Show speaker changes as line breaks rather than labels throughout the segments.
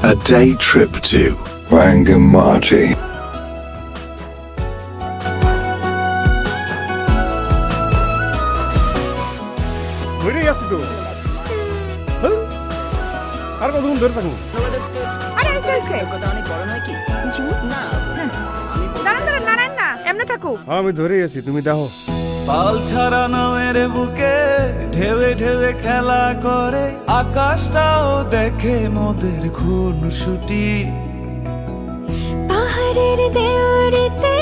A day trip to
Rangamati.
ধরে আছি তো হ্যাঁ? আর কতক্ষণ ধরে থাকবো
আরে এসে এসে
অনেক বড় নয় কি না
দাঁড়ান দাঁড়ান নারায়ণ না এমনি থাকো
হ্যাঁ আমি ধরে আছি তুমি দেখো
পাল ছাড়া নামের বুকে ঢেউে ঢেউে খেলা করে আকাশটাও দেখে মোদের খুনসুটি
পাহাড়ের দেওয়ারিতে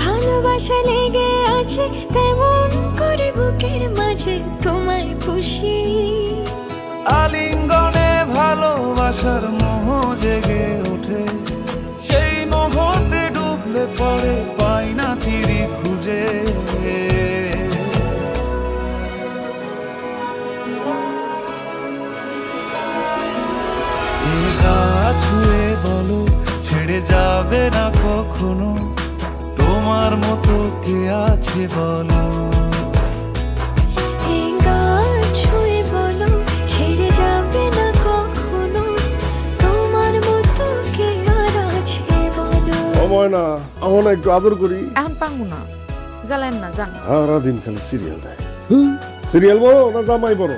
ভালোবাসা লেগে আছে তেমন করে বুকের মাঝে তোমায় খুশি
আলিঙ্গনে ভালোবাসার মোহ জেগে ওঠে সেই মোহতে ডুবলে পরে পাই না তীরে খুঁজে এ গা ছুঁয়ে বলো ছেড়ে যাবে না কখনো তোমার মতো কে আছে বলো
এই গাল ছুঁয়ে বলো ছেড়ে যাবে না কখনো তোমার মতো কে আর আছে বলো
সময় না আমার না একটু আদর করি
এখন পাঙ্গু না জ্বালেন না জান
সারাদিন খালি সিরিয়াল দেয় সিরিয়াল বড় না জামাই বড়